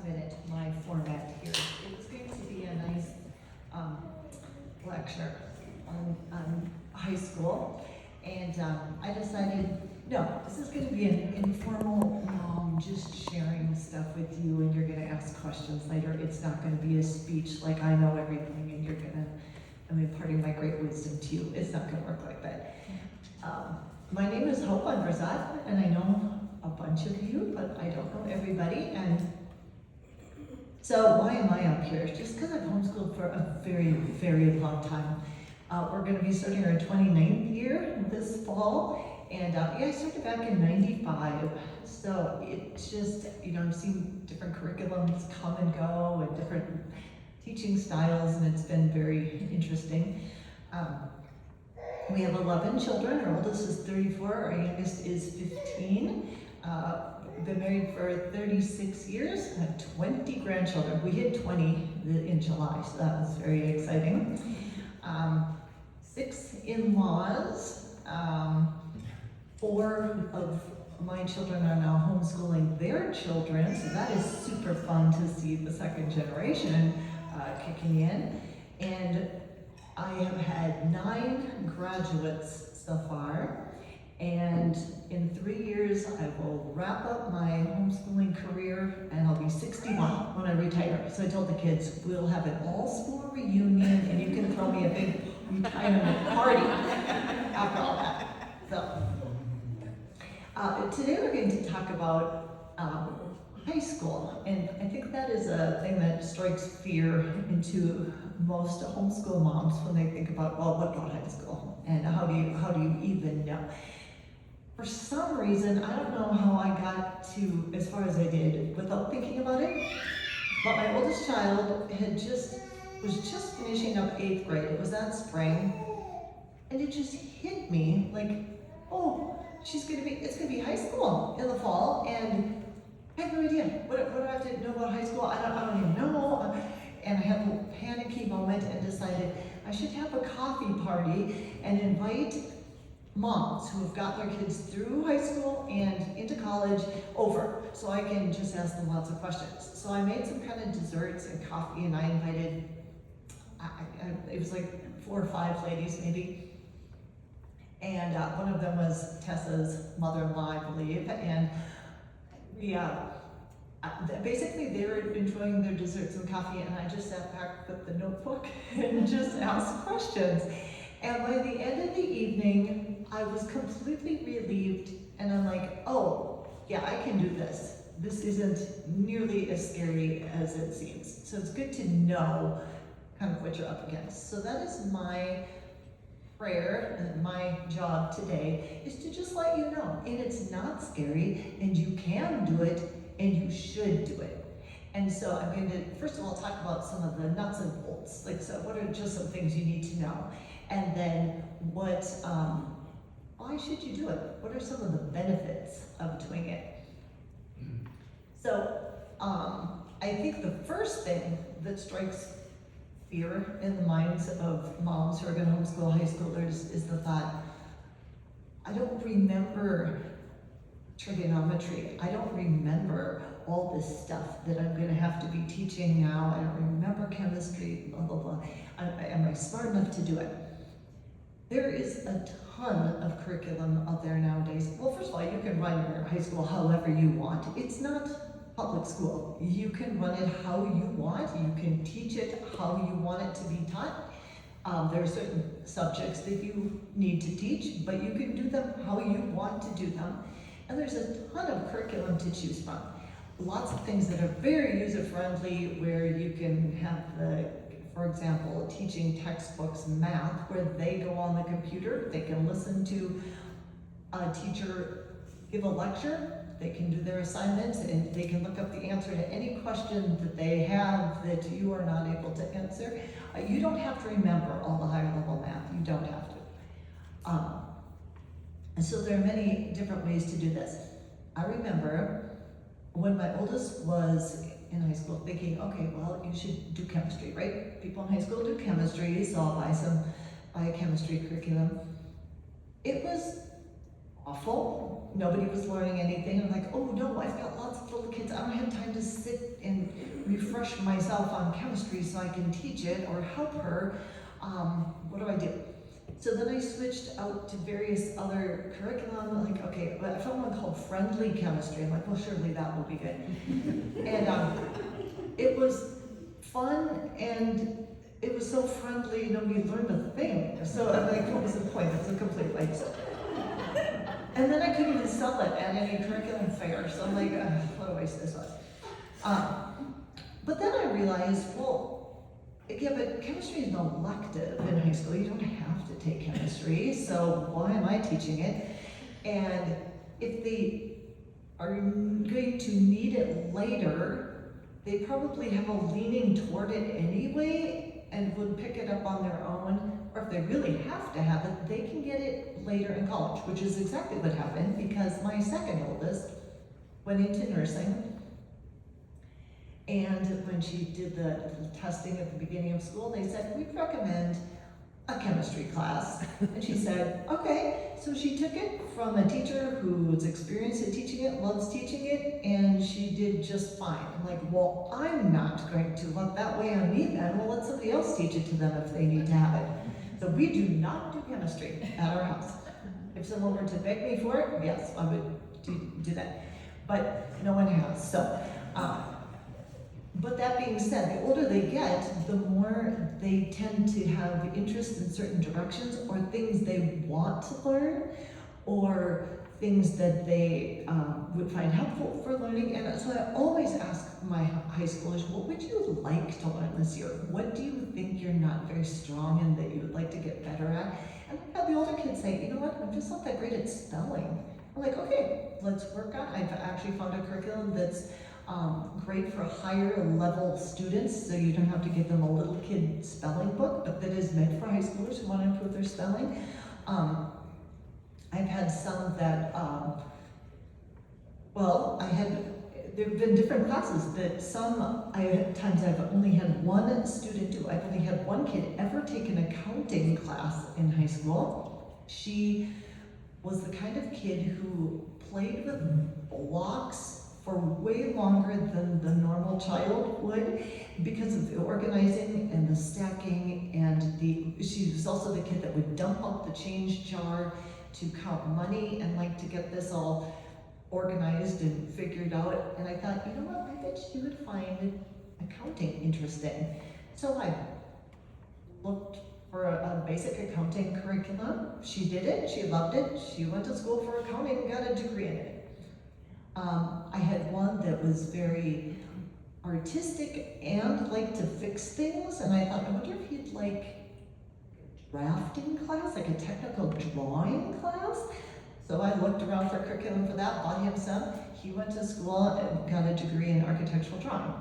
minute my format here. It was going to be a nice lecture on high school, and I decided, no, this is going to be an informal, just sharing stuff with you, and you're going to ask questions later. It's not going to be a speech like I know everything, and I'm imparting my great wisdom to you. It's not going to work like that. My name is Unverzagt, and I know a bunch of you, but I don't know everybody. And so why am I up here? Just because I've homeschooled for a very, very long time. We're going to be starting our 29th year this fall. And I started back in '95. So it's just, I've seen different curriculums come and go and different teaching styles, and it's been very interesting. We have 11 children. Our oldest is 34, our youngest is 15. Been married for 36 years. I have 20 grandchildren. We hit 20 in July, so that was very exciting. 6 in-laws. 4 of my children are now homeschooling their children, so that is super fun to see the second generation kicking in. And I have had 9 graduates so far, and in 3 years I will wrap up my homeschooling career, and I'll be 61 when I retire. So I told the kids, we'll have an all-school reunion, and you can throw me a big retirement party after all that. So today we're going to talk about high school, and I think that is a thing that strikes fear into most homeschool moms when they think about, well, what about high school, and how do you even know? For some reason, I don't know how I got to as far as I did without thinking about it, but my oldest child was just finishing up 8th grade. It was that spring, and it just hit me like, oh, it's gonna be high school in the fall, and I have no idea. What do I have to know about high school? I don't even know. And I had a little panicky moment and decided I should have a coffee party and invite moms who have got their kids through high school and into college over, so I can just ask them lots of questions. So I made some kind of desserts and coffee, and I invited, it was like 4 or 5 ladies maybe. And one of them was Tessa's mother-in-law, I believe, and we, basically they were enjoying their desserts and coffee, and I just sat back with the notebook and just asked questions. And by the end of the evening, I was completely relieved, and I'm like, oh, yeah, I can do this. This isn't nearly as scary as it seems. So it's good to know kind of what you're up against. So that is my prayer, and my job today is to just let you know, and it's not scary, and you can do it, and you should do it. And so I'm going to first of all talk about some of the nuts and bolts, like, so what are just some things you need to know, and then why should you do it? What are some of the benefits of doing it? So I think the first thing that strikes fear in the minds of moms who are going to homeschool high schoolers is the thought, I don't remember trigonometry. I don't remember all this stuff that I'm going to have to be teaching now. I don't remember chemistry, blah, blah, blah. Am I smart enough to do it? There is a ton of curriculum out there nowadays. Well, first of all, you can run your high school however you want. It's not public school. You can run it how you want. You can teach it how you want it to be taught. There are certain subjects that you need to teach, but you can do them how you want to do them. And there's a ton of curriculum to choose from. Lots of things that are very user-friendly, where you can have for example, teaching textbooks math, where they go on the computer, they can listen to a teacher give a lecture, they can do their assignments, and they can look up the answer to any question that they have that you are not able to answer. You don't have to remember all the higher level math, you don't have to. And so there are many different ways to do this. I remember when my oldest was in high school thinking, okay, well, you should do chemistry, right? People in high school do chemistry, so I'll buy a chemistry curriculum. It was awful. Nobody was learning anything. I'm like, oh no, I've got lots of little kids. I don't have time to sit and refresh myself on chemistry so I can teach it or help her. What do I do? So then I switched out to various other curriculum, like, okay, I found one called Friendly Chemistry. I'm like, well, surely that will be good. And it was fun, and it was so friendly, nobody learned a thing. So I'm like, what was the point? It was a complete waste. And then I couldn't even sell it at any curriculum fair, so I'm like, what a waste this was. But then I realized, well, yeah, but chemistry is an elective in high school. You don't have to take chemistry, so why am I teaching it? And if they are going to need it later, they probably have a leaning toward it anyway and would pick it up on their own. Or if they really have to have it, they can get it later in college, which is exactly what happened because my second oldest went into nursing. And when she did the testing at the beginning of school, they said, we'd recommend a chemistry class. And she said, okay. So she took it from a teacher who's experienced at teaching it, loves teaching it, and she did just fine. I'm like, well, I'm not going to look that way on me then. Well, let somebody else teach it to them if they need to have it. So we do not do chemistry at our house. If someone were to beg me for it, yes, I would do that. But no one has. So. But that being said, the older they get, the more they tend to have interest in certain directions or things they want to learn or things that they would find helpful for learning. And so I always ask my high schoolers, what would you like to learn this year? What do you think you're not very strong in that you would like to get better at? And I have the older kids say, you know what, I'm just not that great at spelling. I'm like, okay, let's work on it. I've actually found a curriculum that's great for higher level students, so you don't have to give them a little kid spelling book, but that is meant for high schoolers who want to improve their spelling. I've had some that, there have been different classes that times I've only had one student do. I've only had one kid ever take an accounting class in high school. She was the kind of kid who played with blocks for way longer than the normal child would because of the organizing and the stacking and she was also the kid that would dump out the change jar to count money and like to get this all organized and figured out. And I thought, you know what, I bet she would find accounting interesting. So I looked for a basic accounting curriculum. She did it, she loved it, she went to school for accounting and got a degree in it. I had one that was very artistic and liked to fix things, and I thought, I wonder if he'd like a drafting class, like a technical drawing class. So I looked around for curriculum for that, bought him some. He went to school and got a degree in architectural drawing.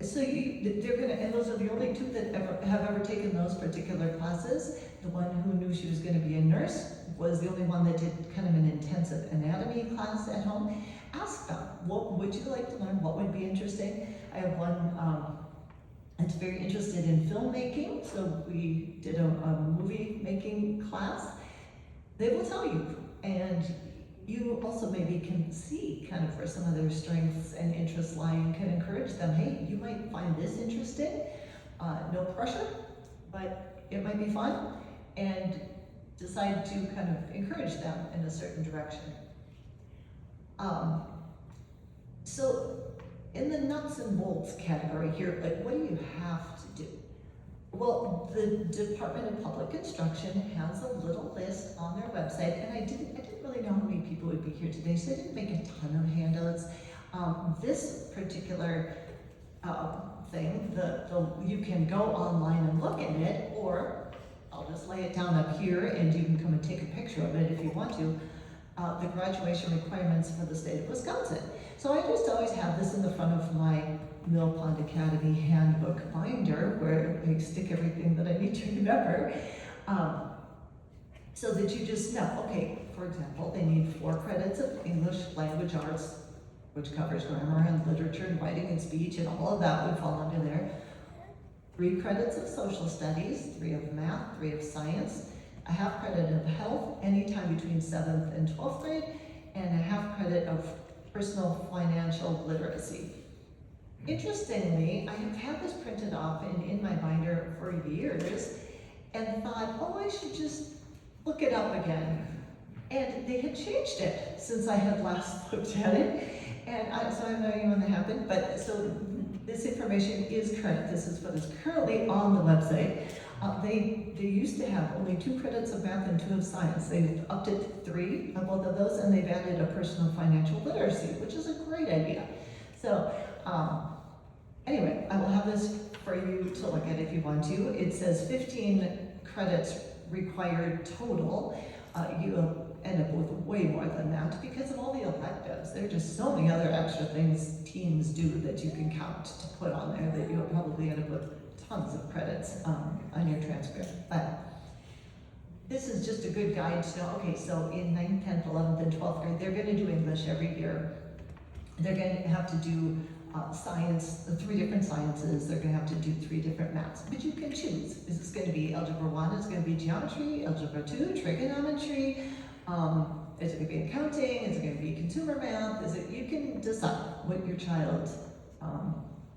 So they're gonna, and those are the only two that have ever taken those particular classes. The one who knew she was gonna be a nurse was the only one that did kind of an intensive anatomy class at home. Ask them, what would you like to learn? What would be interesting? I have one that's very interested in filmmaking, so we did a movie making class. They will tell you, and you also maybe can see kind of where some of their strengths and interests lie and can encourage them, hey, you might find this interesting. No pressure, but it might be fun, and decide to kind of encourage them in a certain direction. So in the nuts and bolts category here, like what do you have to do? Well, the Department of Public Instruction has a little list on their website, and I didn't really know how many people would be here today, so I didn't make a ton of handouts. This particular thing, you can go online and look at it, or I'll just lay it down up here and you can come and take a picture of it if you want to. The graduation requirements for the state of Wisconsin. So I just always have this in the front of my Mill Pond Academy handbook binder where I stick everything that I need to remember. So that you just know, okay, for example, they need 4 credits of English language arts, which covers grammar and literature and writing and speech, and all of that would fall under there. 3 credits of social studies, 3 of math, 3 of science, a half credit of health anytime between 7th and 12th grade, and a half credit of personal financial literacy. Interestingly, I have had this printed off in my binder for years, and thought, oh, I should just look it up again. And they had changed it since I had last looked at it. And so I don't know when that happened, but so this information is current. This is what is currently on the website. They used to have only 2 credits of math and 2 of science. They've upped it to 3 of both of those, and they've added a personal financial literacy, which is a great idea. So anyway, I will have this for you to look at if you want to. It says 15 credits required total. You end up with way more than that because of all the electives. There are just so many other extra things teens do that you can count to put on there that you'll probably end up with tons of credits on your transcript. But this is just a good guide to know, okay, so in 9th, 10th, 11th, and 12th grade, they're going to do English every year. They're going to have to do science, 3 different sciences. They're going to have to do 3 different maths. But you can choose. Is this going to be Algebra 1? Is it going to be Geometry? Algebra 2? Trigonometry? Is it going to be accounting? Is it going to be consumer math? You can decide what your child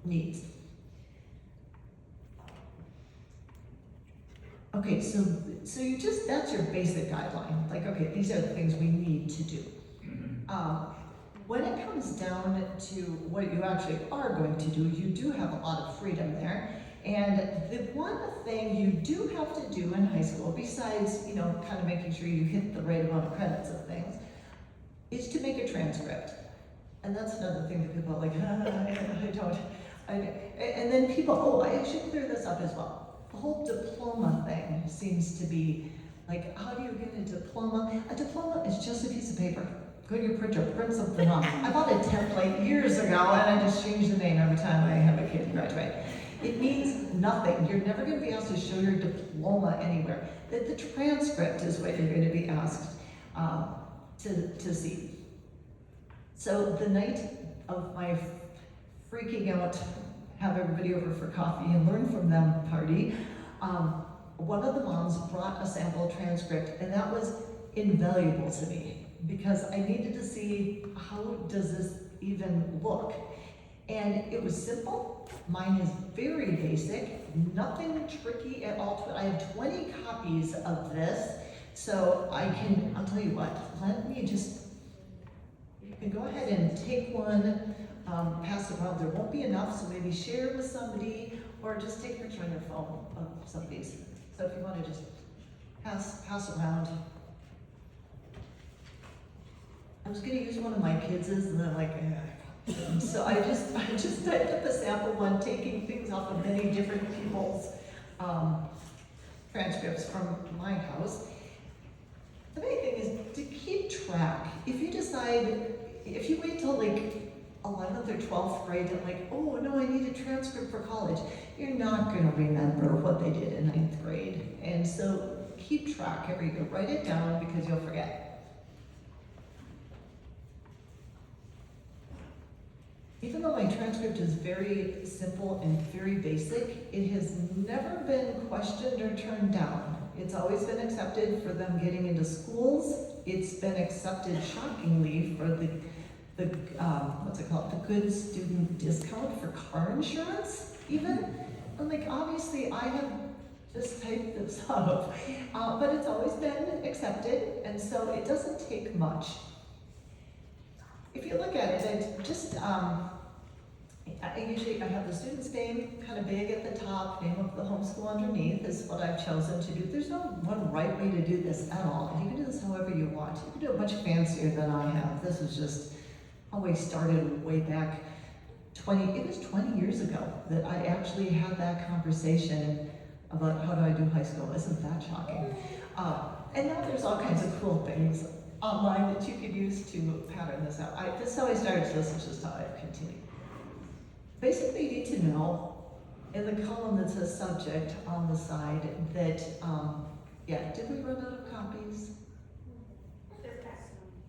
needs. Okay, so that's your basic guideline. Like, okay, these are the things we need to do. When it comes down to what you actually are going to do, you do have a lot of freedom there. And the one thing you do have to do in high school, besides, kind of making sure you hit the right amount of credits of things, is to make a transcript. And that's another thing that people are like, I don't. And then people, I should clear this up as well. The whole diploma thing seems to be like, how do you get a diploma? A diploma is just a piece of paper. Go to your printer, print something off. I bought a template years ago, and I just change the name every time I have a kid graduate. It means nothing. You're never going to be asked to show your diploma anywhere. The transcript is what you're going to be asked to see. So the night of my freaking out, have everybody over for coffee and learn from them party, one of the moms brought a sample transcript, and that was invaluable to me because I needed to see how does this even look. And it was simple. Mine is very basic, nothing tricky at all. I have 20 copies of this, so I'll tell you what, you can go ahead and take one, pass it around. There won't be enough, so maybe share it with somebody, or just take a picture on your phone of some of these. So if you want to just pass around. I was going to use one of my kids', and then I'm like, so I just typed up a sample one, taking things off of many different people's transcripts from my house. The main thing is to keep track. If you wait till like 11th or 12th grade and like, oh no, I need a transcript for college, you're not going to remember what they did in 9th grade. And so keep track every year. Write it down because you'll forget. Even though my transcript is very simple and very basic, it has never been questioned or turned down. It's always been accepted for them getting into schools. It's been accepted shockingly for the good student discount for car insurance, even. And like, obviously I have just typed this up, but it's always been accepted, and so it doesn't take much. If you look at it, it's just, I have the student's name kind of big at the top, name of the homeschool underneath is what I've chosen to do. There's no one right way to do this at all. You can do this however you want. You can do it much fancier than I have. This is just always started way back 20 years ago that I actually had that conversation about how do I do high school. Isn't that shocking? And now there's all kinds of cool things online that you could use to pattern this out. This is how I started, so this is just how I've continued. Basically, you need to know in the column that says subject on the side that, did we run out of copies?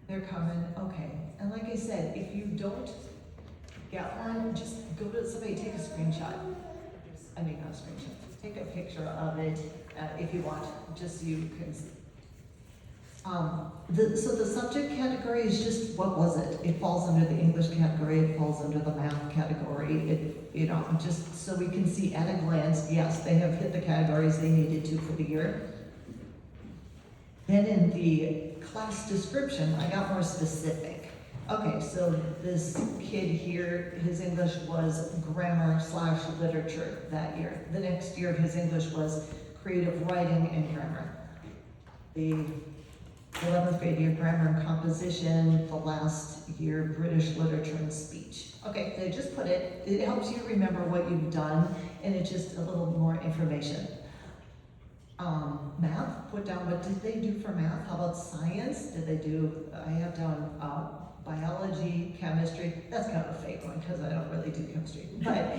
They're coming, okay. And like I said, if you don't get one, just go to somebody, take a screenshot. not a screenshot, take a picture of it if you want, just so you can see. So the subject category is just, what was it? It falls under the English category, it falls under the math category, just so we can see at a glance, yes, they have hit the categories they needed to for the year. Then in the class description, I got more specific. Okay, so this kid here, his English was grammar/literature that year. The next year, his English was creative writing and grammar. The 11th grade year, grammar and composition. The last year, British literature and speech. Okay, they just put it. It helps you remember what you've done, and it's just a little more information. Math, put down what did they do for math. How about science? Did they do, I have down biology, chemistry. That's kind of a fake one because I don't really do chemistry. But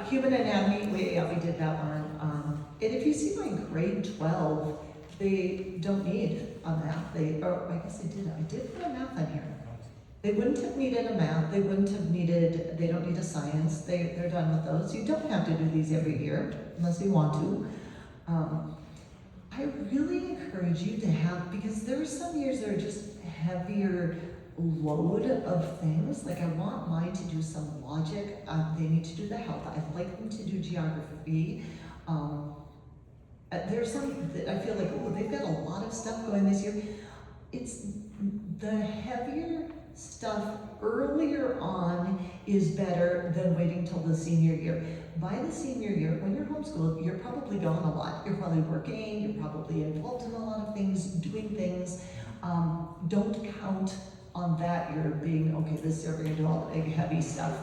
human anatomy, we did that one. And if you see my grade 12, they don't need a math. I guess they did. I did put a math in here. They wouldn't have needed a math. They don't need a science. They're done with those. You don't have to do these every year unless you want to. I really encourage you to have, because there are some years that are just heavier load of things. Like I want mine to do some logic. They need to do the health. I'd like them to do geography. There's some that I feel like, they've got a lot of stuff going this year. It's the heavier stuff earlier on is better than waiting till the senior year. By the senior year, when you're homeschooled, you're probably gone a lot. You're probably working, you're probably involved in a lot of things, doing things. Don't count on that year being, okay, this year we're gonna do all the big heavy stuff.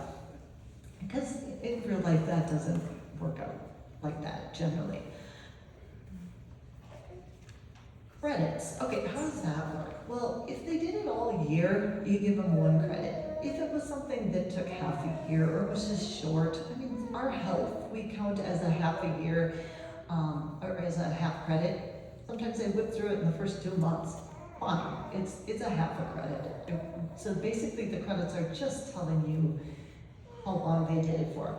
Because in real life, that doesn't work out like that, generally. Credits. Okay, how does that work? Well, if they did it all year, you give them 1 credit. If it was something that took half a year or it was just short, our health, we count as a half a year or as a half credit. Sometimes they whip through it in the first 2 months. Fine, it's a half a credit. So basically the credits are just telling you how long they did it for.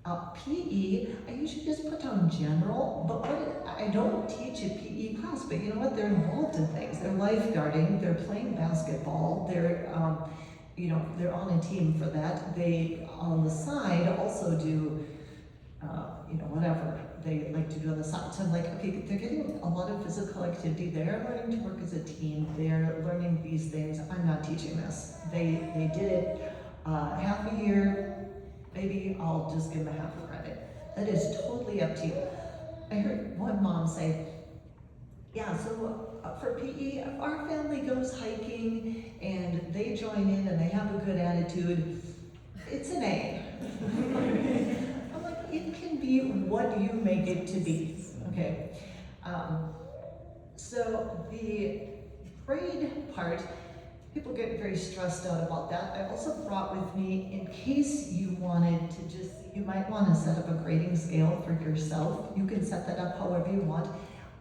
PE, I usually just put down general, but I don't teach a PE class, but you know what, they're involved in things. They're lifeguarding, they're playing basketball, they're on a team for that. They, on the side, also do, whatever they like to do on the side. So I'm like, okay, they're getting a lot of physical activity. They're learning to work as a team. They're learning these things. I'm not teaching this. They did it half a year. Maybe I'll just give them a half a credit. That is totally up to you. I heard one mom say, yeah, so for PE, if our family goes hiking and they join in and they have a good attitude, it's an A. I'm like, it can be what you make it to be, okay? So the grade part, people get very stressed out about that. I also brought with me, in case you wanted to you might want to set up a grading scale for yourself. You can set that up however you want.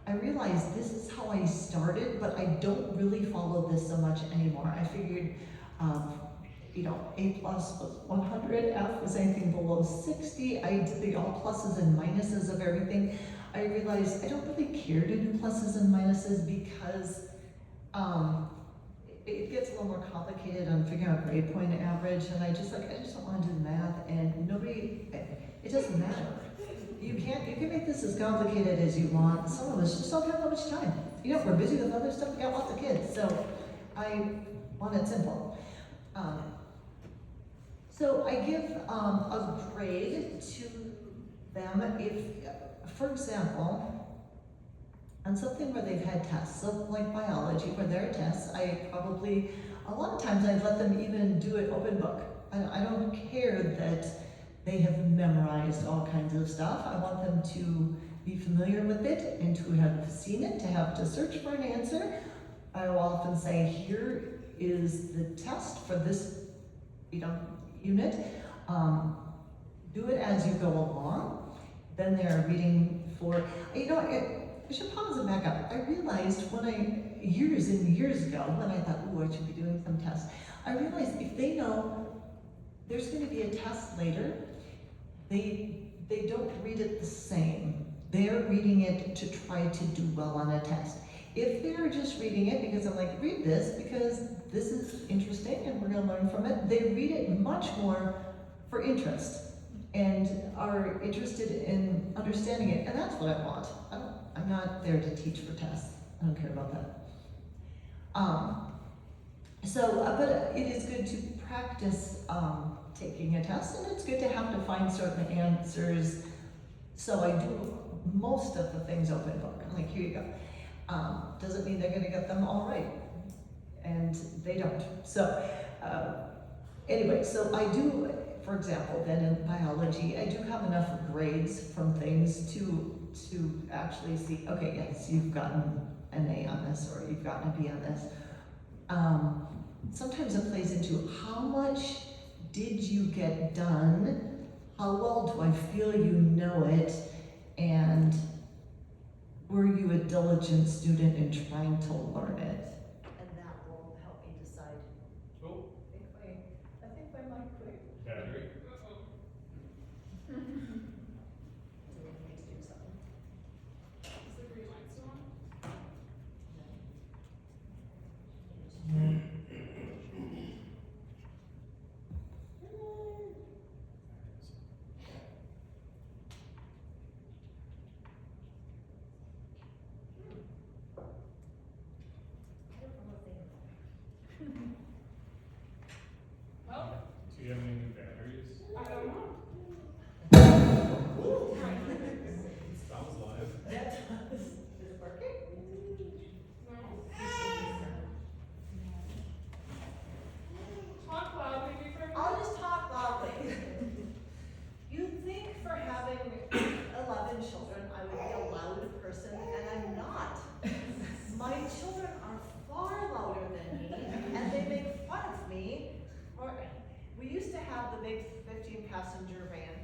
I realized this is how I started, but I don't really follow this so much anymore. I figured, A plus was 100, F was anything below 60. I did the all pluses and minuses of everything. I realized I don't really care to do pluses and minuses because it gets a little more complicated on figuring out grade point average, and I just don't want to do the math, and it doesn't matter. You can make this as complicated as you want. Some of us just don't have that much time. We're busy with other stuff, we got lots of kids, so I want it simple. So I give a grade to them if, for example, on something where they've had tests, so like biology, where there are tests, a lot of times I'd let them even do it open book. I don't care that they have memorized all kinds of stuff. I want them to be familiar with it and to have seen it, to have to search for an answer. I will often say, here is the test for this, unit. Do it as you go along. Then they're reading for, I should pause and back up. I realized years and years ago, when I thought, I should be doing some tests, I realized if they know there's going to be a test later, they don't read it the same. They're reading it to try to do well on a test. If they're just reading it because I'm like, read this because this is interesting and we're gonna learn from it, they read it much more for interest and are interested in understanding it, and that's what I want. I'm not there to teach for tests. I don't care about that. But it is good to practice taking a test, and it's good to have to find certain answers. So I do most of the things open book. I'm like, here you go. Doesn't mean they're gonna get them all right, and they don't. So anyway, so I do, for example, then in biology, I do have enough grades from things to actually see, okay, yes, you've gotten an A on this, or you've gotten a B on this. Sometimes it plays into how much did you get done, how well do I feel you know it, and were you a diligent student in trying to learn it? And that will help me decide. Cool. I think my mic quit. Battery. Do we need to do something? Is the green light still on? Well, Do you have any new batteries? I don't know. Sounds live. Is it working? No. Talk loudly before. I'll just talk loudly. You'd think for having 11 children, I would be a loud person, and I'm not. My children are far louder than me, and they make fun of me. We used to have the big 15-passenger van,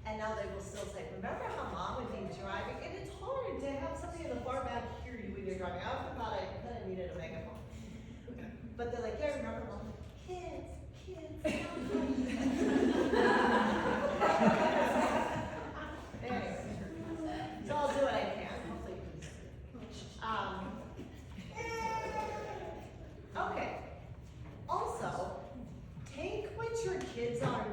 and now they will still say, remember how Mom would be driving? And it's hard to have somebody in the far back hear you when you're driving. I often thought I kind of needed a megaphone. But they're like, yeah, remember Mom? Kids. Anyway, so I'll do what I can, hopefully. Okay. Also, take what your kids are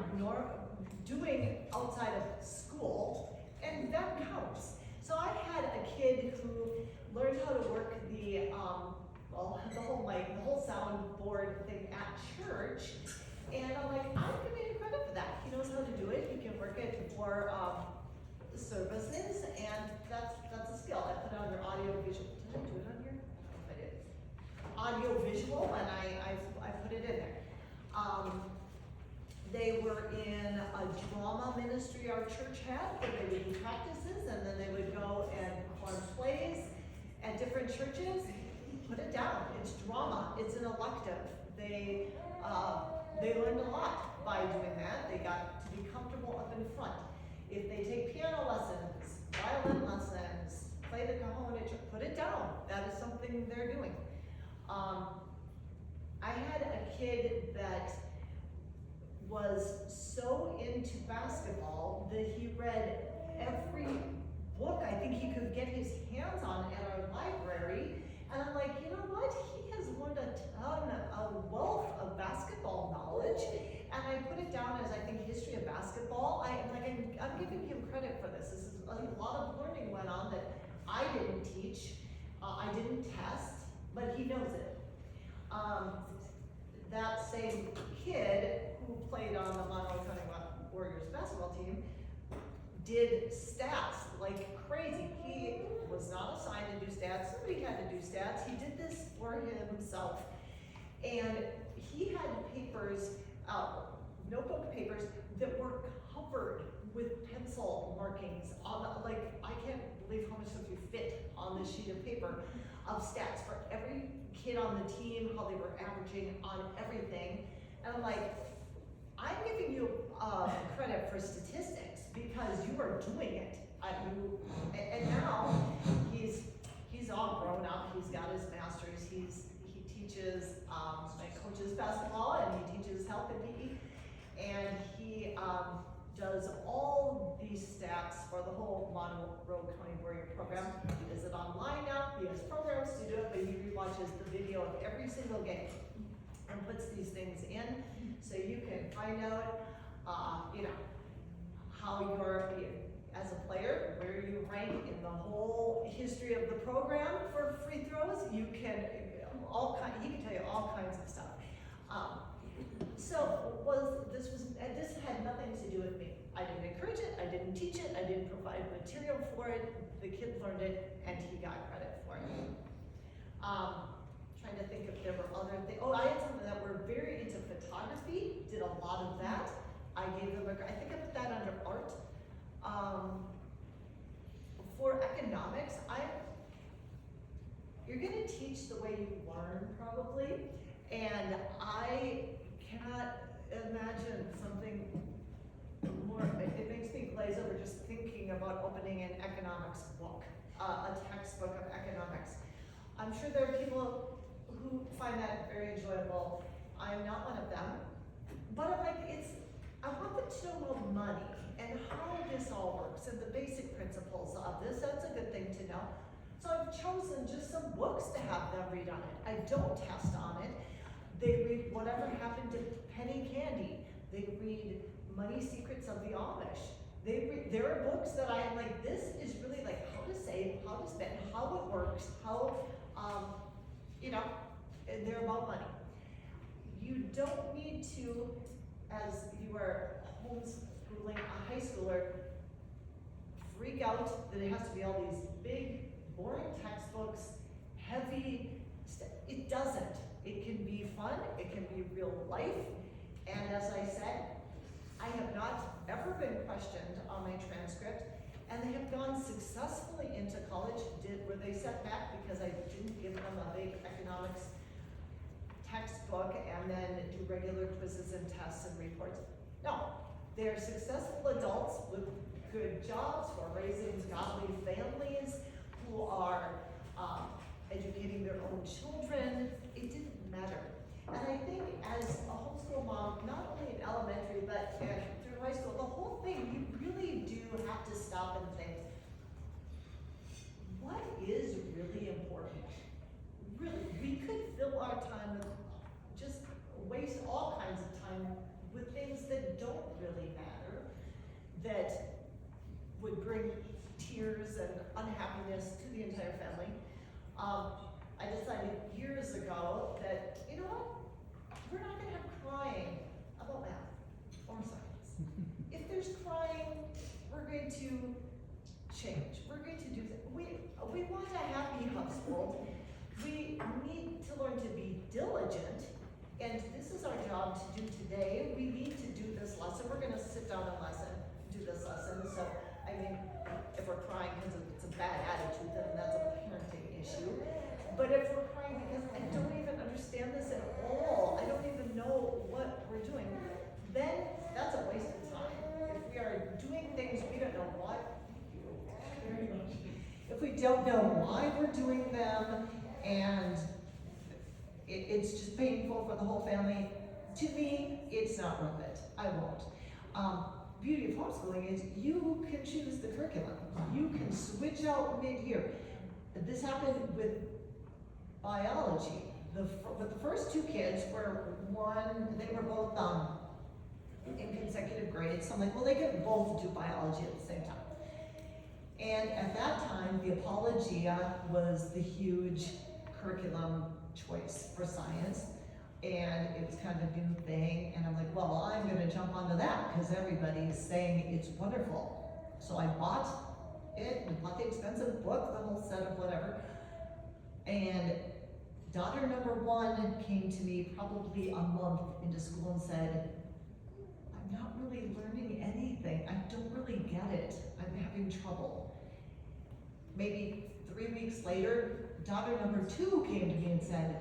doing outside of school, and that counts. So I had a kid who learned how to work the whole soundboard thing at church, and I'm like, I'm giving him credit for that. He knows how to do it. He can work it for services, and that's a skill. I put it on your audio visual. Did I do it on here? I did. Audio visual, and I put it in there. They were in a drama ministry our church had, where they would do practices, and then they would go and perform plays at different churches. Put it down. It's drama. It's an elective. They learned a lot by doing that. They got to be comfortable up in front. If they take piano lessons, violin lessons, play the cajon, put it down. That is something they're doing. I had a kid that was so into basketball that he read every book I think he could get his hands on at our library. And I'm like, you know what? He has learned a wealth of basketball knowledge. And I put it down as, I think, history of basketball. I'm giving him credit for this. This is a lot of learning went on that I didn't teach, I didn't test, but he knows it. That same kid who played on the Monroe County Warriors basketball team did stats like crazy. He was not assigned to do stats. Somebody had to do stats. He did this for himself. And he had papers, notebook papers that were covered with pencil markings on I can't believe how much stuff you fit on this sheet of paper of stats for every kid on the team, how they were averaging on everything. And I'm like, I'm giving you credit for statistics because you are doing it. And now he's all grown up. He's got his master's. He teaches, coaches basketball, and he teaches health and PE. And he does of every single game and puts these things in, so you can find out, how you're, as a player, where you rank in the whole history of the program for free throws. You can, he can tell you all kinds of stuff. And this had nothing to do with me. I didn't encourage it, I didn't teach it, I didn't provide material for it. The kid learned it and he got credit for it. Trying to think if there were other things. Oh, I had some that were very into photography, did a lot of that. I gave them I think I put that under art. For economics, you're gonna teach the way you learn probably, and I cannot imagine something more, it makes me glaze over just thinking about opening an economics book, a textbook of economics. I'm sure there are people who find that very enjoyable. I'm not one of them, but I want them to know about money and how this all works and the basic principles of this. That's a good thing to know. So I've chosen just some books to have them read on it. I don't test on it. They read Whatever Happened to Penny Candy. They read Money Secrets of the Amish. There are books that I am like, this is really like how to save, how to spend, how it works, how, and they're about money. You don't need to, as you are homeschooling a high schooler, freak out that it has to be all these big, boring textbooks, heavy stuff. It doesn't. It can be fun, it can be real life, and as I said, I have not ever been questioned on my transcript, and they have gone successfully into college. Were they set back because I didn't give them a big economics textbook and then do regular quizzes and tests and reports? No, they're successful adults with good jobs who are raising godly families, who are educating their own children. It didn't matter. And I think as a homeschool mom, not only in elementary, but through high school, the whole thing, you really do have to stop and think, what is really important? Really, we could fill our time with, just waste all kinds of time with things that don't really matter, that would bring tears and unhappiness to the entire family. I decided years ago that, you know what, we're not gonna have crying about math or science. If there's crying, we're going to change. We're going to do that. We want a happy household. We need to learn to be diligent, and this is our job to do today. We need to do this lesson. We're gonna sit down and do this lesson. So, I mean, if we're crying because it's a bad attitude, then that's a parenting issue. But if we're crying because I don't even understand this at all, I don't even know what we're doing, then that's a waste of time. If we are doing things we don't know what, very much. If we don't know why we're doing them, and it's just painful for the whole family, to me, it's not worth it. I won't. Beauty of homeschooling is you can choose the curriculum. You can switch out mid-year. This happened with biology. But the first two kids they were both in consecutive grades. So I'm like, well, they could both do biology at the same time. And at that time, the Apologia was the huge curriculum choice for science. And it was kind of a new thing. And I'm like, well, I'm gonna jump onto that because everybody's saying it's wonderful. So I bought it, we bought the expensive book, the whole set of whatever. And daughter number one came to me probably a month into school and said, I'm not really learning anything. I don't really get it. I'm having trouble. Maybe 3 weeks later, daughter number two came to me and said,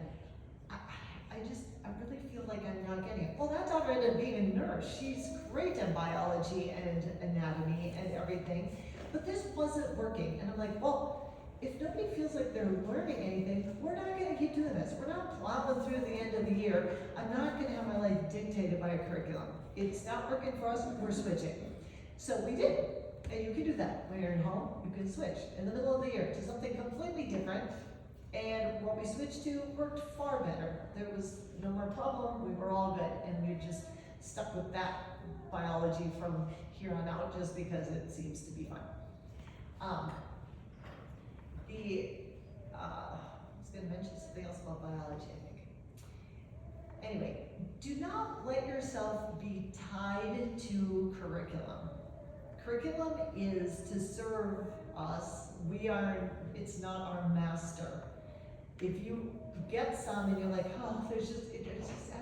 I really feel like I'm not getting it. Well, that daughter ended up being a nurse. She's great in biology and anatomy and everything, but this wasn't working. And I'm like, well, if nobody feels like they're learning anything, we're not gonna keep doing this. We're not plowing through the end of the year. I'm not gonna have my life dictated by a curriculum. It's not working for us, we're switching. So we did, and you can do that. When you're at home, you can switch in the middle of the year to something completely different, And what we switched to worked far better. There was no more problem, we were all good, and we just stuck with that biology from here on out just because it seems to be fun. I was gonna mention something else about biology, I think. Anyway, do not let yourself be tied to curriculum. Curriculum is to serve us. It's not our master. If you get some and you're like, oh, it's just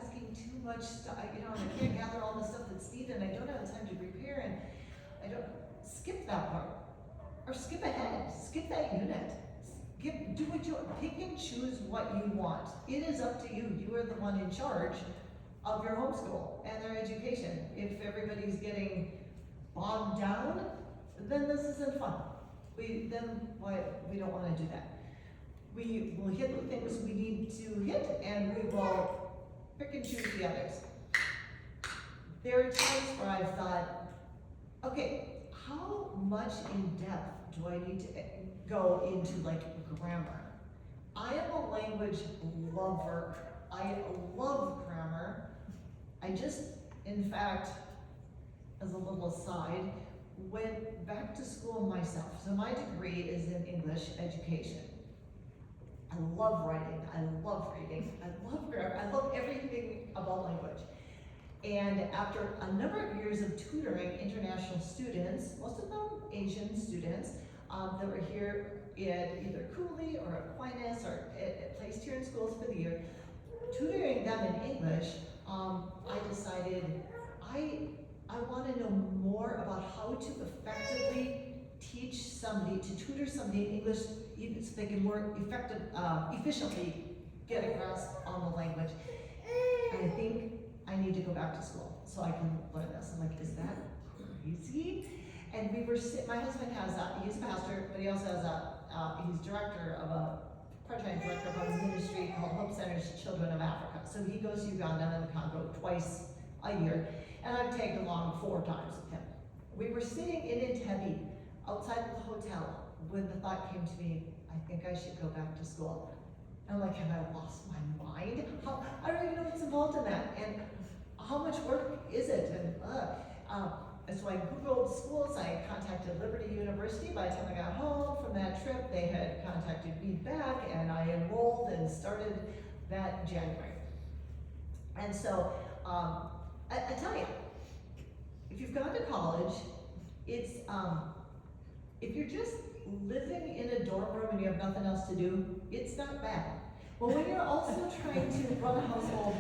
asking too much stuff, and I can't gather all the stuff that's needed, and I don't have time to prepare, and I don't, skip that part. Or skip ahead, skip that unit. Do what you, pick and choose what you want. It is up to you. You are the one in charge of your homeschool and their education. If everybody's getting bogged down, then this isn't fun. We don't want to do that. We will hit the things we need to hit, and we will pick and choose the others. There are times where I've thought, okay, how much in depth do I need to go into like grammar? I am a language lover. I love grammar. I just, in fact, as a little aside, went back to school myself. So my degree is in English education. I love writing, I love reading, I love grammar, I love everything about language. And after a number of years of tutoring international students, most of them Asian students, that were here at either Cooley or Aquinas or placed here in schools for the year, tutoring them in English, I decided I want to know more about how to effectively teach somebody, to tutor somebody in English, even so they can more efficiently get a grasp on the language. And I think I need to go back to school so I can learn this. I'm like, is that crazy? And we were, my husband has he's a pastor, but he also has he's director of part-time director of a ministry called Hope Centers Children of Africa. So he goes to Uganda and the Congo twice a year, and I've tagged along 4 times with him. We were sitting in Entebbe, outside of the hotel, when the thought came to me, I think I should go back to school. And I'm like, have I lost my mind? I don't even know what's involved in that, and how much work is it? And so I Googled schools, I contacted Liberty University. By the time I got home from that trip, they had contacted me back, and I enrolled and started that January. And so, I tell you, if you've gone to college, it's, if you're just living in a dorm room and you have nothing else to do, it's not bad. But when you're also trying to run a household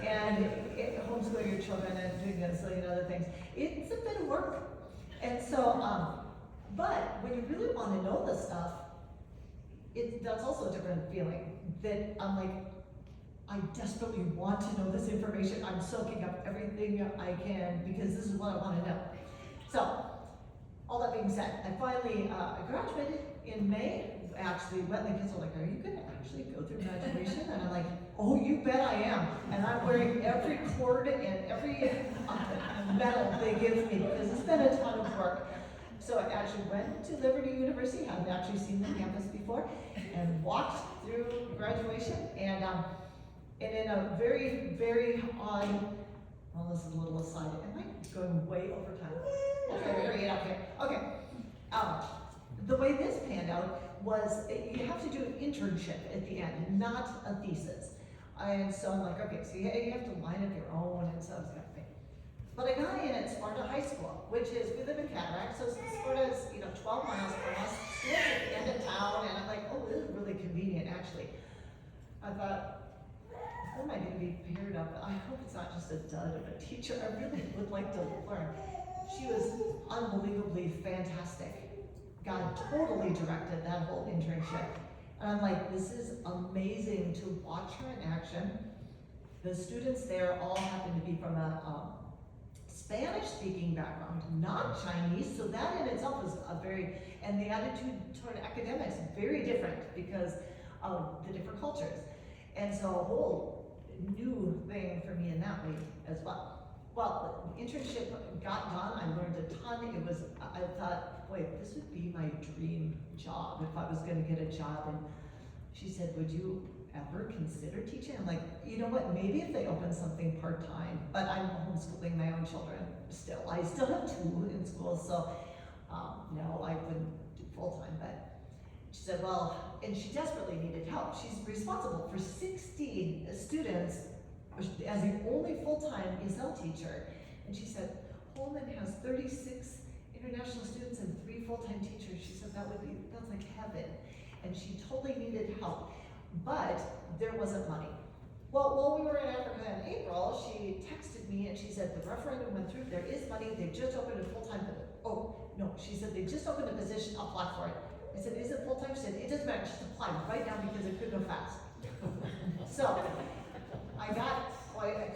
and homeschool your children and doing a zillion other things, it's a bit of work. And so, but when you really want to know this stuff, that's also a different feeling. That I'm like, I desperately want to know this information. I'm soaking up everything I can because this is what I want to know. So, all that being said, I finally graduated in May. Actually, when the kids were like, are you going to actually go through graduation? And I'm like, oh, you bet I am. And I'm wearing every cord and every medal they give me because it's been a ton of work. So I actually went to Liberty University, hadn't actually seen the campus before, and walked through graduation. And in a very, very odd, well, this is a little aside. Am I going way over time? Okay, bring it up here. Okay. The way this panned out was you have to do an internship at the end, not a thesis. And so I'm like, okay, so you have to line up your own, and so I was kind of thinking. But I got in at Sparta High School, which is, we live in Cataract, so Sparta is 12 miles from us. School's at the end of town, and I'm like, oh, this is really convenient, actually. I thought, who am I going to be paired up? I hope it's not just a dud of a teacher. I really would like to learn. She was unbelievably fantastic. God totally directed that whole internship. And I'm like, this is amazing to watch her in action. The students there all happen to be from a Spanish-speaking background, not Chinese, so that in itself was and the attitude toward academics, very different because of the different cultures. And so a whole new thing for me in that way as well. Well, the internship got done, I learned a ton. I thought, boy, this would be my dream job if I was gonna get a job in she said, would you ever consider teaching? I'm like, you know what, maybe if they open something part-time, but I'm homeschooling my own children still. I still have 2 in school, so, no, I wouldn't do full-time, but she said, well, and she desperately needed help. She's responsible for 60 students as the only full-time ESL teacher. And she said, Holman has 36 international students and 3 full-time teachers. She said that's like heaven. And she totally needed help, but there wasn't money. Well, while we were in Africa in April, she texted me and she said, the referendum went through, there is money, they've just opened a full-time, oh, no, she said they just opened a position, apply for it. I said, is it full-time? She said, it doesn't matter, just apply right now because it could go fast. So, I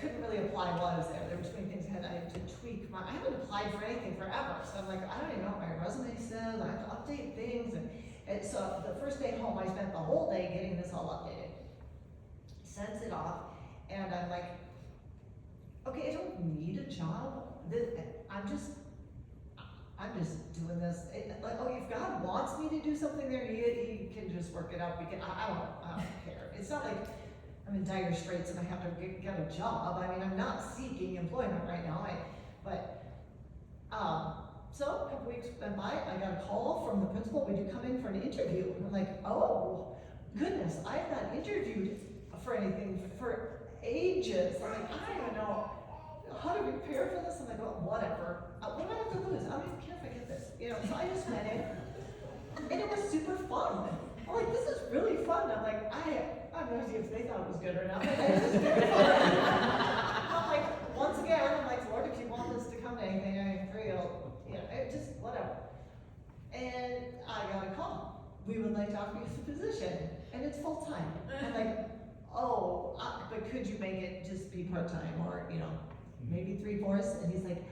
couldn't really apply while I was there. There were too many things I had to tweak. I haven't applied for anything forever, so I'm like, I don't even know what my resume says, I have to update things. And so the first day home, I spent the whole day getting this all updated. Sends it off, and I'm like, okay, I don't need a job. I'm just doing this. Like, oh, if God wants me to do something there, he can just work it out. Because I don't care. It's not like I'm in dire straits and I have to get a job. I mean, I'm not seeking employment right now. So a couple weeks went by. I got a call from the principal. Would you come in for an interview? And I'm like, oh goodness, I've not interviewed for anything for ages. I'm like, I don't even know how to prepare for this. I'm like, well, whatever. What do I have to lose? I don't even care if I get this. So I just went in, and it was super fun. I'm like, this is really fun. I'm like, I have no idea if they thought it was good or not, but it was very fun. I'm like, once again, I'm like, Lord, if you want this to come to anything, I'm free. It just whatever. And I got a call. We would like to offer you the position, and it's full time. I'm like, oh, but could you make it just be part-time or, maybe 3/4? And he's like,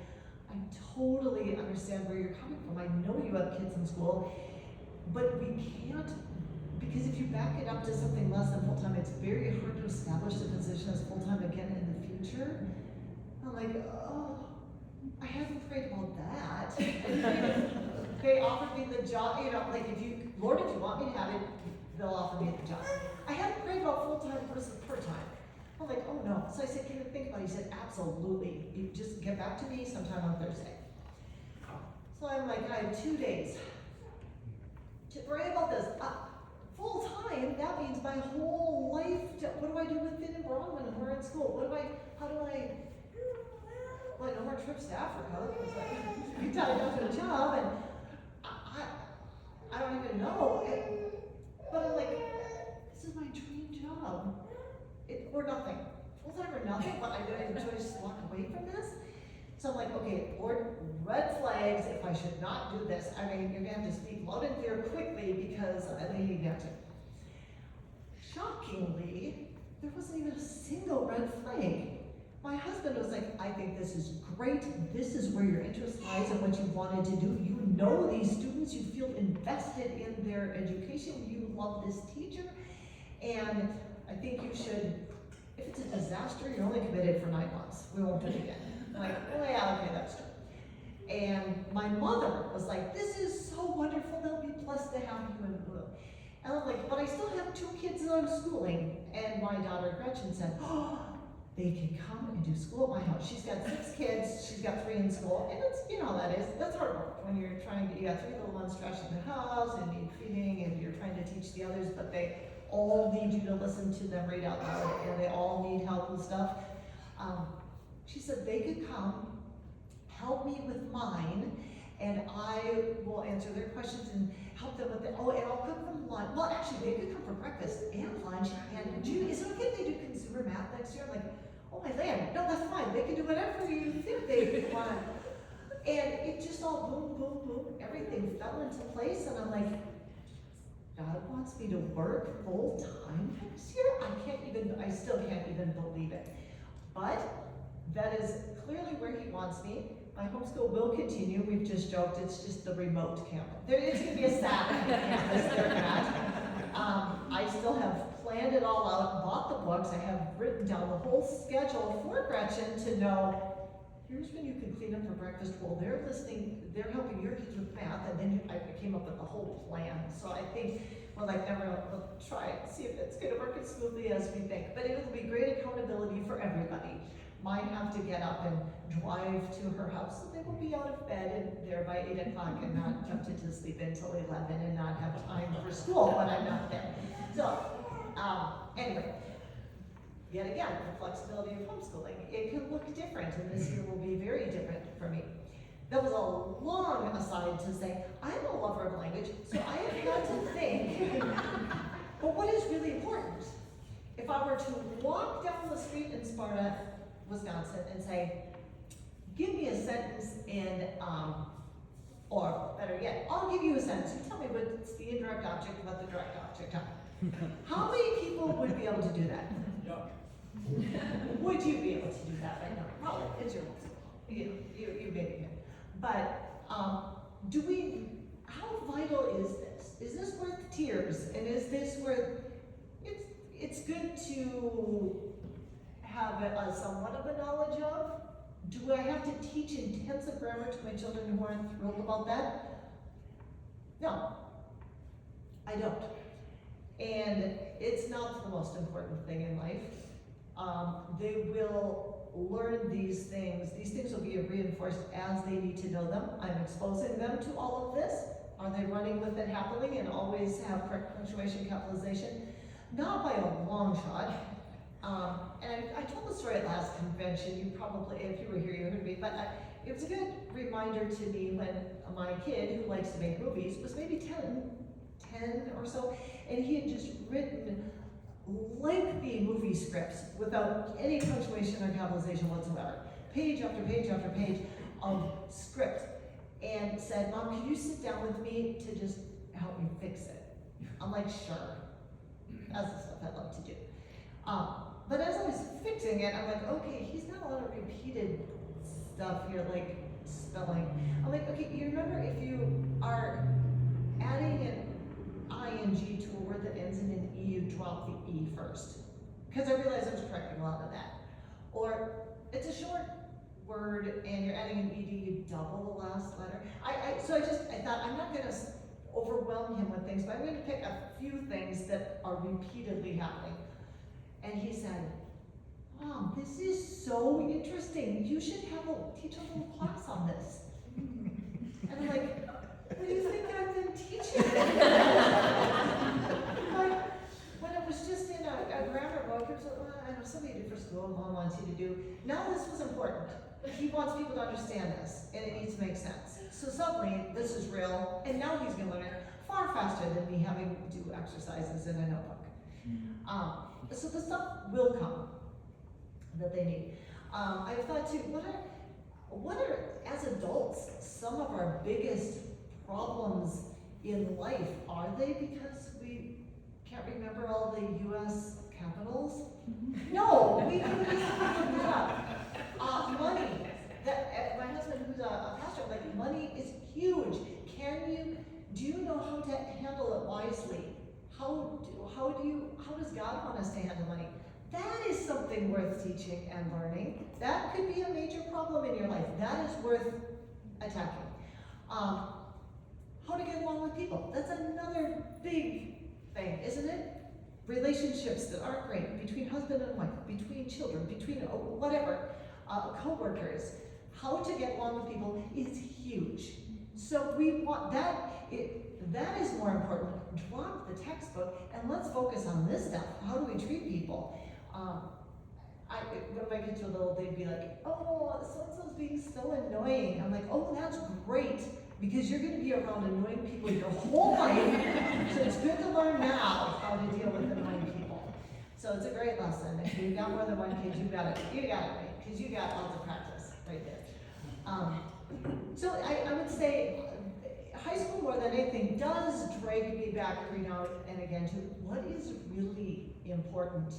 I totally understand where you're coming from. I know you have kids in school, but we can't, because if you back it up to something less than full-time, it's very hard to establish the position as full-time again in the future. I'm like, oh, I hadn't prayed about that. They offered me the job, like Lord, if you want me to have it, they'll offer me the job. I hadn't prayed about full-time versus part-time. I'm like, oh no. So I said, can you think about it? He said, absolutely. You just get back to me sometime on Thursday. So I'm like, I have 2 days to pray about this. Full-time, that means my whole life. What do I do with Finn and Bronwyn when we're in school? Well, no more trips to Africa. Because I tied up to a job, and I don't even know. But I'm like, this is my dream job. Or nothing. Full-time or nothing, but I enjoy just walk away from this. So I'm like, okay, Lord, red flags if I should not do this. I mean, you're gonna have to speak loud and clear quickly because I need to. Shockingly, there wasn't even a single red flag. My husband was like, I think this is great. This is where your interest lies and what you wanted to do. You know these students, you feel invested in their education, you love this teacher, and I think you should, if it's a disaster, you're only committed for 9 months. We won't do it again. I'm like, oh yeah, okay, that's true. And my mother was like, this is so wonderful, they'll be blessed to have you in blue. And I'm like, but I still have 2 kids that I'm schooling. And my daughter Gretchen said, oh, they can come and do school at my house. She's got 6 kids, she's got 3 in school, and it's, how that is, that's hard work when you're trying to, you got 3 little ones trashing the house and need feeding, and you're trying to teach the others, but they all need you to listen to them read out loud, and they all need help and stuff. She said they could come, help me with mine, and I will answer their questions and help them with and I'll cook them lunch. Well, actually, they could come for breakfast and lunch, and is it okay if they do consumer math next year? I'm like, oh my land, no, that's fine. They can do whatever you think they want. And it just all boom, boom, boom, everything fell into place, and I'm like, God wants me to work full time next year? I still can't even believe it. But that is clearly where he wants me. My homeschool will continue. We've just joked, it's just the remote campus. It's gonna be a satellite campus, they're not. I still have planned it all out, bought the books, I have written down the whole schedule for Gretchen to know, here's when you can clean up for breakfast while they're listening, they're helping your kids with math, and then I came up with the whole plan. So I think we're like, never, we'll try it, see if it's gonna work as smoothly as we think. But it will be great accountability for everybody. Mine have to get up and drive to her house, so they will be out of bed and there by 8 o'clock and not tempted to sleep until 11 and not have time for school when I'm not there. So, anyway, yet again, the flexibility of homeschooling. It can look different, and this year will be very different for me. That was a long aside to say, I'm a lover of language, so I have had to think, but what is really important? If I were to walk down the street in Sparta, Wisconsin, and say, give me a sentence in, or better yet, I'll give you a sentence, you tell me what's the indirect object, what the direct object are. How many people would be able to do that? Would you be able to do that right now? Probably, it's your homeschool. You maybe can. But how vital is this? Is this worth tears? And is this worth, it's good to have somewhat of a knowledge of? Do I have to teach intensive grammar to my children who aren't thrilled about that? No, I don't. And it's not the most important thing in life. They will learn these things. These things will be reinforced as they need to know them. I'm exposing them to all of this. Are they running with it happily and always have correct punctuation, capitalization? Not by a long shot. And I told the story at last convention. You probably, if you were here, you heard me. But it was a good reminder to me when my kid, who likes to make movies, was maybe 10 or so, and he had just written lengthy movie scripts without any punctuation or capitalization whatsoever. Page after page after page of script. And said, Mom, can you sit down with me to just help me fix it? I'm like, sure. That's the stuff I love to do. But as I was fixing it, I'm like, okay, he's got a lot of repeated stuff here, like spelling. I'm like, okay, you remember if you are adding an ing to a word that ends in an e, you drop the e first. Because I realized I was correcting a lot of that. Or it's a short word and you're adding an ed, you double the last letter. So I thought, I'm not gonna overwhelm him with things, but I'm gonna pick a few things that are repeatedly happening. And he said, Mom, this is so interesting. You should teach a little class on this. And I'm like, what do you think I've been teaching? Like, when it was just in a grammar book, it was like, I know something you do for school, Mom wants you to do. Now this was important. He wants people to understand this, and it needs to make sense. So suddenly, this is real, and now he's gonna learn it far faster than me having to do exercises in a notebook. So the stuff will come that they need. I've thought too, what are, as adults, some of our biggest problems in life? Are they because we can't remember all the US capitals? No, we can easily look that up. Money. My husband, who's a pastor, like, money is huge. Do you know how to handle it wisely? How does God want us to handle money? That is something worth teaching and learning. That could be a major problem in your life. That is worth attacking. How to get along with people. That's another big thing, isn't it? Relationships that aren't great between husband and wife, between children, between whatever, co-workers. How to get along with people is huge. So we want that. That is more important. Drop the textbook and let's focus on this stuff. How do we treat people? When my kids were little, they'd be like, oh, so-and-so's being so annoying. I'm like, oh, that's great, because you're gonna be around annoying people your whole life, so it's good to learn now how to deal with annoying people. So it's a great lesson. If you've got more than one kid, you got it right, because you got lots of practice right there. So I would say high school, more than anything, does drag me back every now and again to what is really important.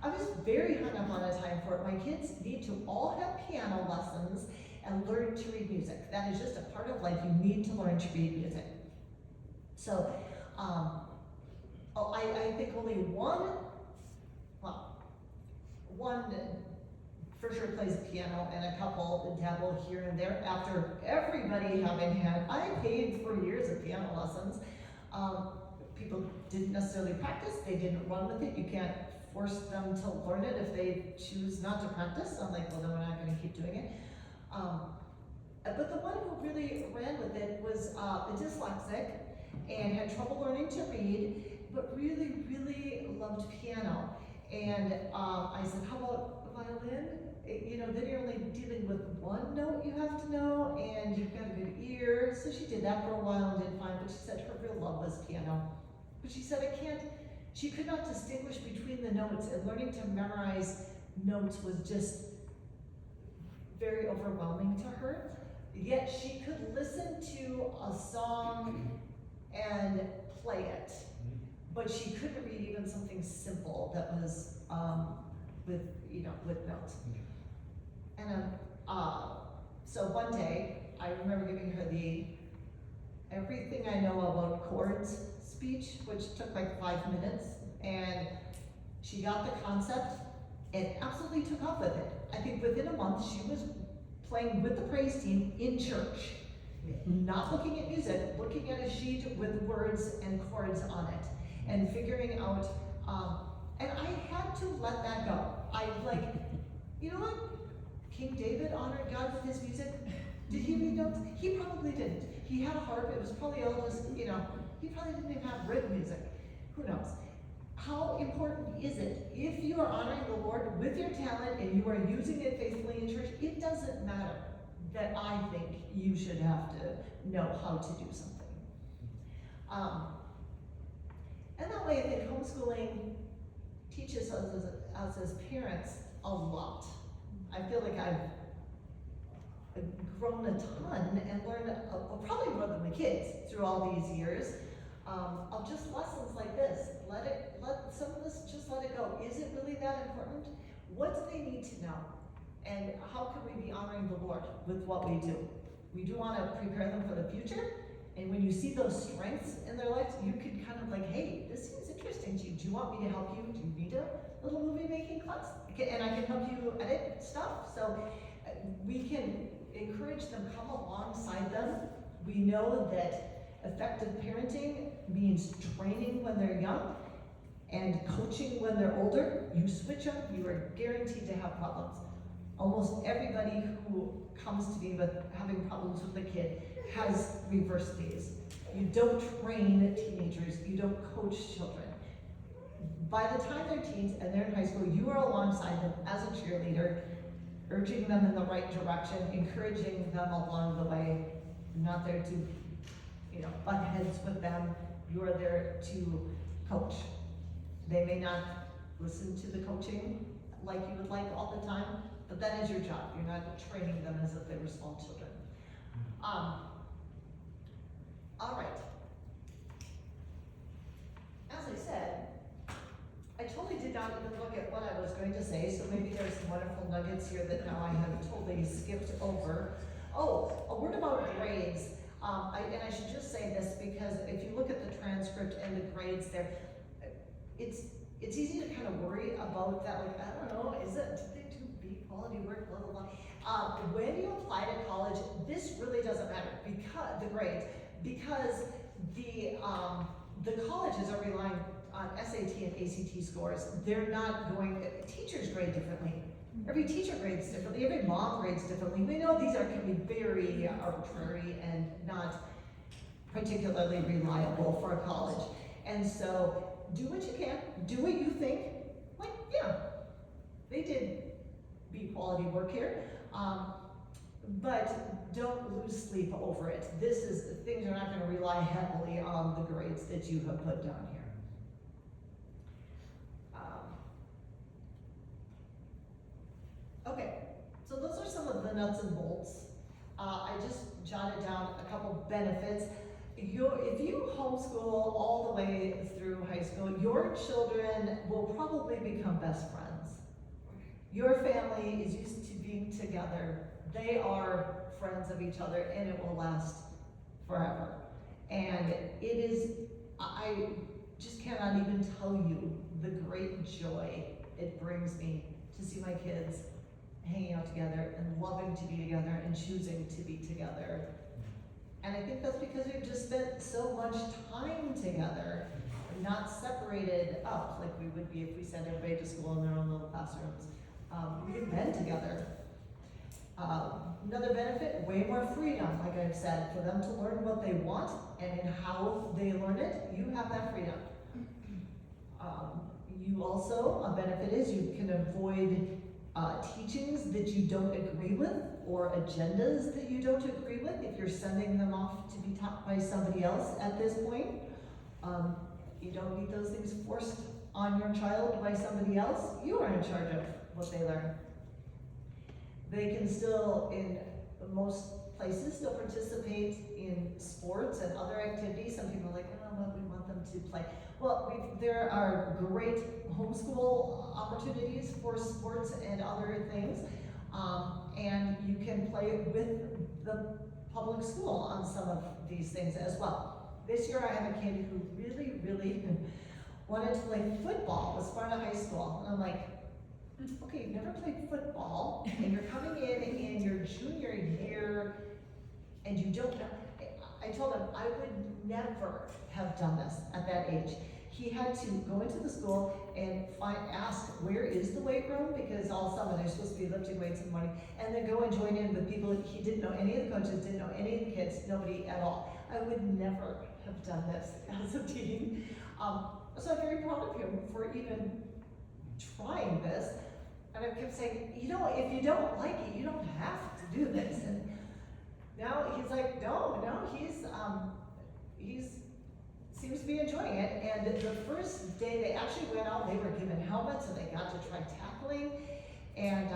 I was very hung up on a time for it. My kids need to all have piano lessons and learn to read music. That is just a part of life. You need to learn to read music. So, I think only one for sure plays the piano, and a couple dabble here and there after everybody having had, I paid for years of piano lessons. people didn't necessarily practice, they didn't run with it. You can't force them to learn it if they choose not to practice. I'm like, well, then we're not gonna keep doing it. But the one who really ran with it was a dyslexic and had trouble learning to read, but really, really loved piano. And I said, how about violin? Then you're only dealing with one note you have to know, and you've got a good ear. So she did that for a while and did fine, but she said her real love was piano. But she said she could not distinguish between the notes, and learning to memorize notes was just very overwhelming to her. Yet she could listen to a song and play it, but she couldn't read even something simple that was with notes. And so one day, I remember giving her the everything I know about chords speech, which took like 5 minutes, and she got the concept and absolutely took off with it. I think within a month, she was playing with the praise team in church, not looking at music, looking at a sheet with words and chords on it, and figuring out, and I had to let that go. I you know what? King David honored God with his music. Did he read notes? He probably didn't. He had a harp, it was probably all just, he probably didn't even have written music. Who knows? How important is it? If you are honoring the Lord with your talent and you are using it faithfully in church, it doesn't matter that I think you should have to know how to do something. And that way I think homeschooling teaches us as parents a lot. I feel like I've grown a ton and learned probably more than the kids through all these years of just lessons like this. Let some of this, just let it go. Is it really that important? What do they need to know? And how can we be honoring the Lord with what we do? We do want to prepare them for the future. And when you see those strengths in their lives, you can kind of hey, this seems interesting to you. Do you want me to help you? Do you need a little movie making class? And I can help you edit stuff. So we can encourage them, come alongside them. We know that effective parenting means training when they're young and coaching when they're older. You switch up, you are guaranteed to have problems. Almost everybody who comes to me with having problems with a kid has reversed these. You don't train teenagers, you don't coach children. By the time they're teens and they're in high school, you are alongside them as a cheerleader, urging them in the right direction, encouraging them along the way. You're not there to, butt heads with them. You are there to coach. They may not listen to the coaching like you would like all the time, but that is your job. You're not training them as if they were small children. All right. As I said, I totally did not even look at what I was going to say, so maybe there's some wonderful nuggets here that now I have totally skipped over. Oh, a word about grades. And I should just say this because if you look at the transcript and the grades there, it's easy to kind of worry about that, I don't know, did they do B quality work, blah, blah, blah. When you apply to college, this really doesn't matter, because the grades, because the colleges are relying on SAT and ACT scores. They're not teachers grade differently. Every teacher grades differently, every mom grades differently. We know these can be very arbitrary and not particularly reliable for a college. And so, do what you can, do what you think. They did B quality work here, but don't lose sleep over it. Things are not going to rely heavily on the grades that you have put down here. Okay, so those are some of the nuts and bolts. I just jotted down a couple benefits. If you homeschool all the way through high school, your children will probably become best friends. Your family is used to being together. They are friends of each other, and it will last forever. And I just cannot even tell you the great joy it brings me to see my kids hanging out together and loving to be together and choosing to be together. And I think that's because we've just spent so much time together not separated up like we would be if we sent everybody to school in their own little classrooms. We've been together. Another benefit, way more freedom, like I've said, for them to learn what they want and in how they learn it, you have that freedom. You also, a benefit is you can avoid teachings that you don't agree with or agendas that you don't agree with if you're sending them off to be taught by somebody else at this point. You don't need those things forced on your child by somebody else. You are in charge of what they learn. They can still, in most places, still participate in sports and other activities. Some people are like, oh, well, we want them to play. Well, there are great homeschool opportunities for sports and other things. And you can play with the public school on some of these things as well. This year I have a kid who really, really wanted to play football with Sparta High School. And I'm like, okay, you've never played football, and you're coming in your junior year, and you don't know. I told him I would never have done this at that age. He had to go into the school and ask where is the weight room, because all summer they're supposed to be lifting weights in the morning, and then go and join in with people he didn't know, any of the coaches, didn't know any of the kids, nobody at all. I would never have done this as a teen. So I'm very proud of him for even trying this. And I kept saying, you know, if you don't like it, you don't have to do this. And now he's like, no, he's seems to be enjoying it. And the first day they actually went out, they were given helmets and they got to try tackling. And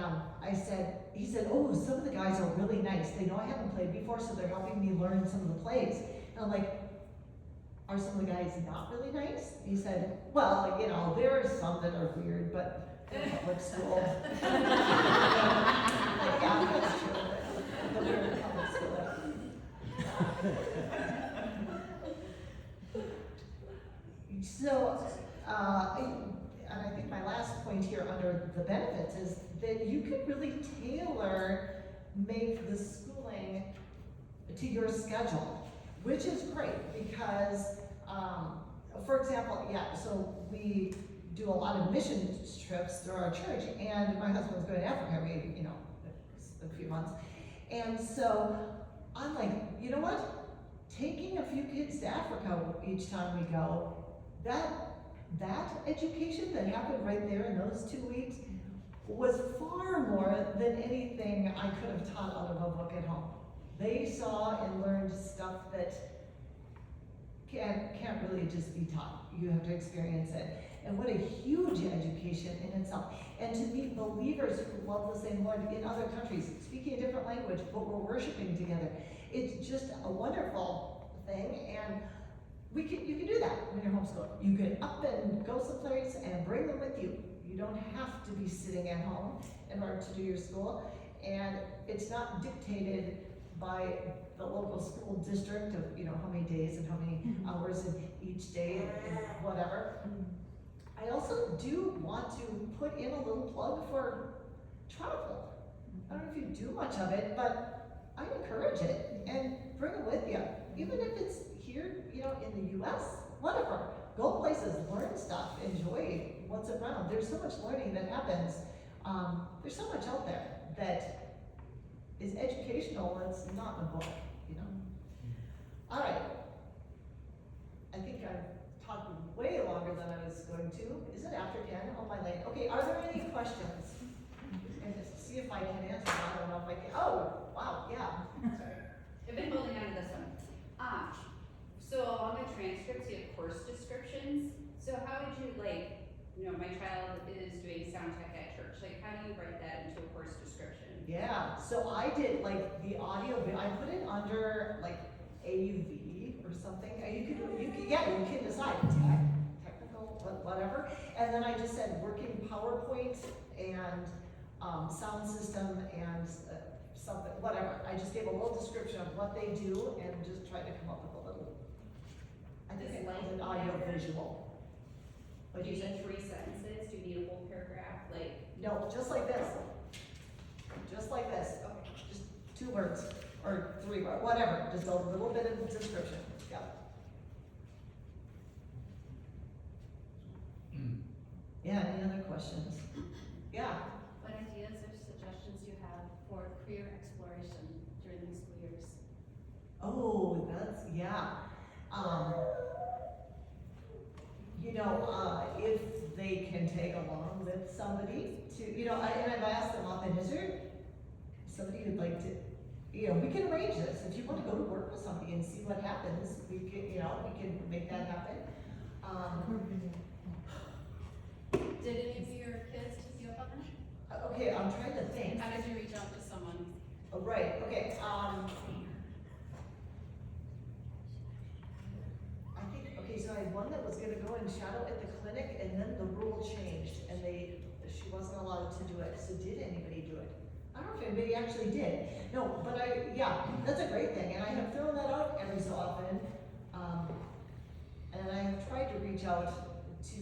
he said, oh, some of the guys are really nice. They know I haven't played before, so they're helping me learn some of the plays. And I'm like, are some of the guys not really nice? He said, well, you know, there are some that are weird, but public school. Like, yeah, that's true. But we're in public school. So, and I think my last point here under the benefits is that you could really make the schooling to your schedule, which is great because, for example, so we do a lot of mission trips through our church, and my husband's going to Africa every, a few months. And so I'm like, you know what? Taking a few kids to Africa each time we go, that education that happened right there in those 2 weeks was far more than anything I could have taught out of a book at home. They saw and learned stuff that can't really just be taught. You have to experience it. And what a huge education in itself. And to meet believers who love the same Lord in other countries, speaking a different language, but we're worshiping together. It's just a wonderful thing, and you can do that when you're homeschooled. You can up and go someplace and bring them with you. You don't have to be sitting at home in order to do your school, and it's not dictated by the local school district of how many days and how many hours in each day and whatever. I also do want to put in a little plug for travel. I don't know if you do much of it, but I encourage it and bring it with you. Even if it's here, in the US, whatever. Go places, learn stuff, enjoy what's around. There's so much learning that happens. There's so much out there that is educational that's not in a book, All right. I think I've talked way longer than I was going to. Is it after 10? Oh, my lane. Okay, are there any questions? And just see if I can answer them. I don't know if I can. Oh, wow, yeah. Sorry. I've been holding on to this one. So along the transcripts, you have course descriptions. So how would you my child is doing sound tech at church. How do you write that into a course description? Yeah, so I did the audio, I put it under AUV or something. You can decide technical, whatever. And then I just said working PowerPoint and sound system and something, whatever. I just gave a little description of what they do and just tried to come up with a little. I think I called it audio visual. What Do do you you need say? 3 sentences? Do you need a whole paragraph? No, just like this. Just like this. Okay. Just 2 words or 3 words, whatever. Just a little bit of description. Yeah. Yeah, any other questions? Yeah, What ideas or suggestions do you have for career exploration during these school years? oh, that's, yeah. If they can tag along with somebody to, and I've asked them often, is there somebody who'd like to, we can arrange this, if you wanna go to work with somebody and see what happens, we can make that happen. Did any of your kids take you up on that? Okay, I'm trying to think. How did you reach out to someone? Oh, right, okay, I think, okay, so I had one that was gonna go and shadow at the clinic, and then the rule changed, and she wasn't allowed to do it, so did anybody do it? I don't know if anybody actually did, no, but that's a great thing, and I have thrown that out every so often, and I have tried to reach out